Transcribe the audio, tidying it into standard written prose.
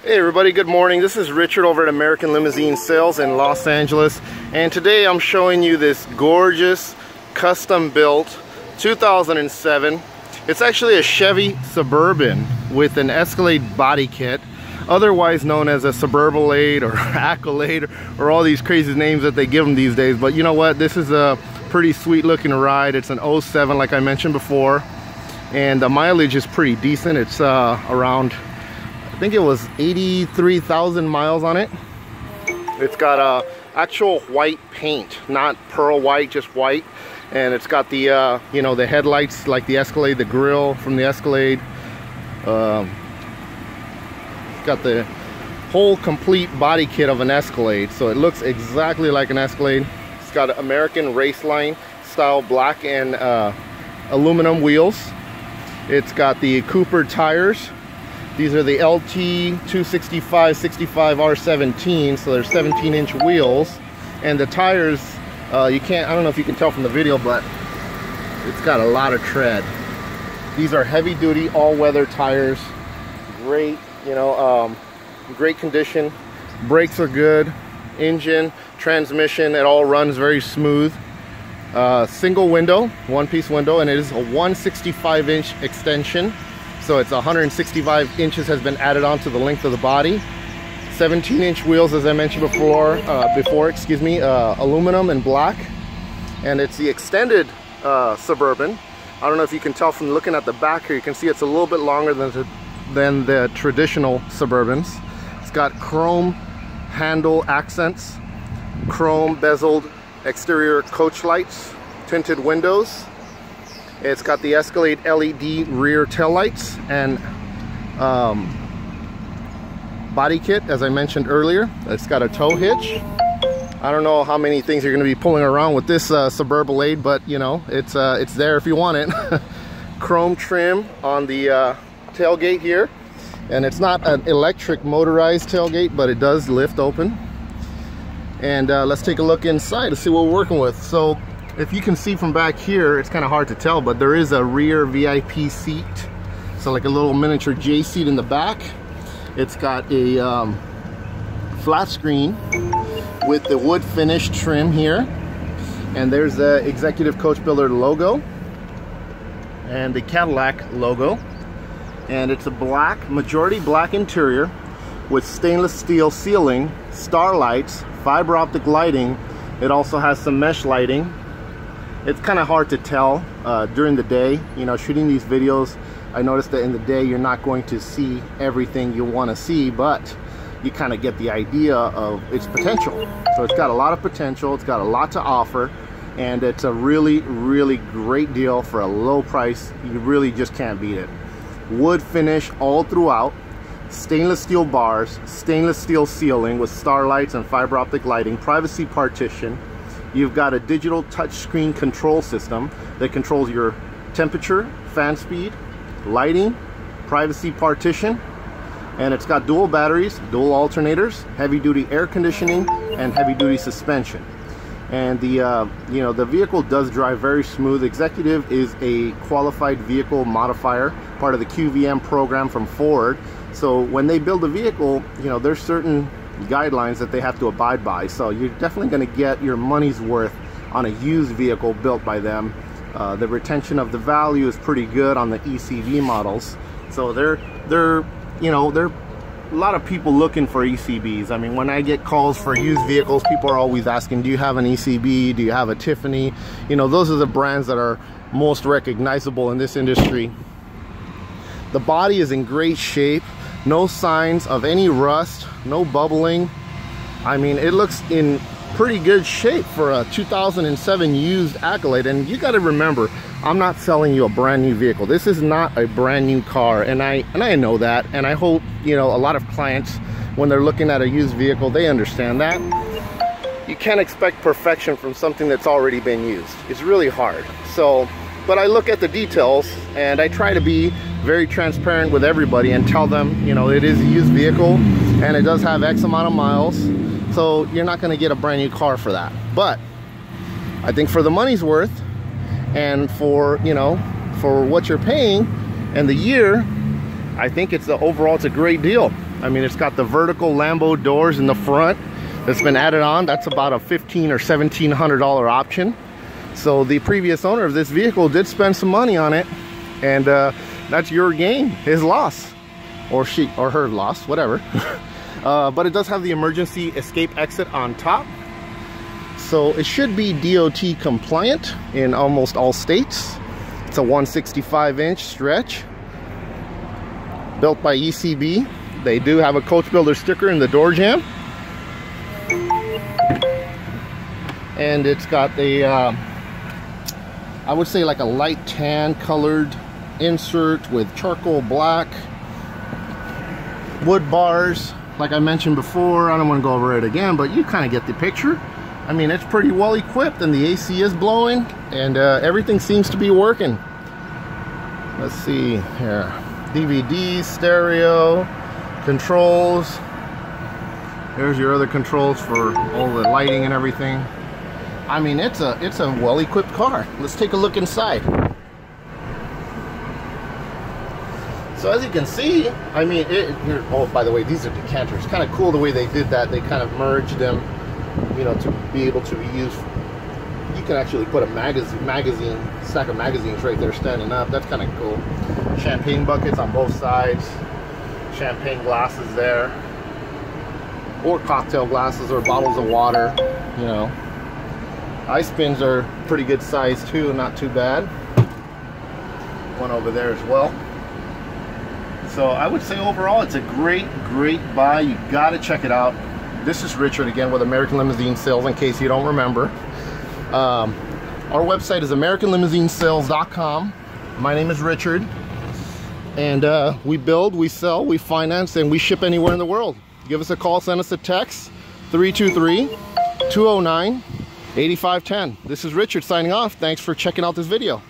Hey everybody, good morning. This is Richard over at American Limousine Sales in Los Angeles, and today I'm showing you this gorgeous custom built 2007. It's actually a Chevy Suburban with an Escalade body kit, otherwise known as a Suburbalade or Accolade or all these crazy names that they give them these days. But you know what, this is a pretty sweet looking ride. It's an 07 like I mentioned before, and the mileage is pretty decent. It's around, I think it was 83,000 miles on it. It's got actual white paint, not pearl white, just white. And it's got the, you know, the headlights like the Escalade, the grille from the Escalade. Got the whole complete body kit of an Escalade. So it looks exactly like an Escalade. It's got American raceline style black and aluminum wheels. It's got the Cooper tires. These are the LT 265 65 R17, so they're 17-inch wheels, and the tires, you can't, I don't know if you can tell from the video, but it's got a lot of tread. These are heavy-duty all-weather tires. Great, you know, great condition. Brakes are good. Engine, transmission, it all runs very smooth. Single window, one-piece window, and it is a 165-inch extension. So it's 165 inches has been added on to the length of the body. 17-inch wheels, as I mentioned before, aluminum and black. And it's the extended Suburban. I don't know if you can tell from looking at the back here, you can see it's a little bit longer than the traditional Suburbans. It's got chrome handle accents, chrome bezeled exterior coach lights, tinted windows. It's got the Escalade LED rear taillights and body kit, as I mentioned earlier. It's got a tow hitch. I don't know how many things you're going to be pulling around with this Suburbalade, but you know, it's there if you want it. Chrome trim on the tailgate here, and it's not an electric motorized tailgate, but it does lift open. And let's take a look inside to see what we're working with. So if you can see from back here, it's kind of hard to tell, but there is a rear VIP seat. So like a little miniature J seat in the back. It's got a flat screen with the wood finish trim here. And there's the Executive Coach Builder logo and the Cadillac logo. And it's a black, majority black interior with stainless steel ceiling, star lights, fiber optic lighting. It also has some mesh lighting. It's kind of hard to tell during the day. You know, shooting these videos, I noticed that in the day you're not going to see everything you want to see, but you kind of get the idea of its potential. So it's got a lot of potential, it's got a lot to offer, and it's a really, really great deal for a low price. You really just can't beat it. Wood finish all throughout, stainless steel bars, stainless steel ceiling with star lights and fiber optic lighting, privacy partition. You've got a digital touchscreen control system that controls your temperature, fan speed, lighting, privacy partition, and it's got dual batteries, dual alternators, heavy-duty air conditioning, and heavy-duty suspension. And the you know, the vehicle does drive very smooth. Executive is a qualified vehicle modifier, part of the QVM program from Ford. So when they build a vehicle, you know, there's certain guidelines that they have to abide by. So you're definitely going to get your money's worth on a used vehicle built by them. The retention of the value is pretty good on the ECV models. So they're you know, there are a lot of people looking for ECBs. I mean, when I get calls for used vehicles, people are always asking, do you have an ECB? Do you have a Tiffany? You know, those are the brands that are most recognizable in this industry. The body is in great shape. No signs of any rust, no bubbling. I mean, it looks in pretty good shape for a 2007 used Accolade. And you got to remember, I'm not selling you a brand new vehicle. This is not a brand new car, and I know that, and I hope, you know, a lot of clients, when they're looking at a used vehicle, they understand that. You can't expect perfection from something that's already been used. It's really hard. So, but I look at the details, and I try to be very transparent with everybody and tell them, you know, it is a used vehicle and it does have X amount of miles, so you're not going to get a brand new car for that. But I think for the money's worth, and for, you know, for what you're paying and the year, I think it's overall it's a great deal. I mean, it's got the vertical Lambo doors in the front that's been added on. That's about a $1,500 or $1,700 option. So the previous owner of this vehicle did spend some money on it, and that's your gain, his loss, or she or her loss, whatever. But it does have the emergency escape exit on top, so it should be DOT compliant in almost all states. It's a 165-inch stretch, built by ECB. They do have a coach builder sticker in the door jamb, and it's got a I would say like a light tan colored insert with charcoal black wood bars. Like I mentioned before, I don't want to go over it again, but you kind of get the picture. I mean, it's pretty well equipped, and the AC is blowing, and everything seems to be working. Let's see here. DVDs, stereo, controls. There's your other controls for all the lighting and everything. I mean, it's a well-equipped car. Let's take a look inside. So as you can see, I mean, oh, by the way, these are decanters. Kind of cool the way they did that. They kind of merged them, you know, to be able to be used. You can actually put a stack of magazines right there standing up. That's kind of cool. Champagne buckets on both sides. Champagne glasses there. Or cocktail glasses or bottles of water, you know. Ice bins are pretty good size too, not too bad. One over there as well. So I would say overall it's a great buy. You gotta check it out. This is Richard again with American Limousine Sales, in case you don't remember. Our website is AmericanLimousineSales.com. My name is Richard, and we build, we sell, we finance, and we ship anywhere in the world. Give us a call, send us a text, 323-209-8510. This is Richard signing off. Thanks for checking out this video.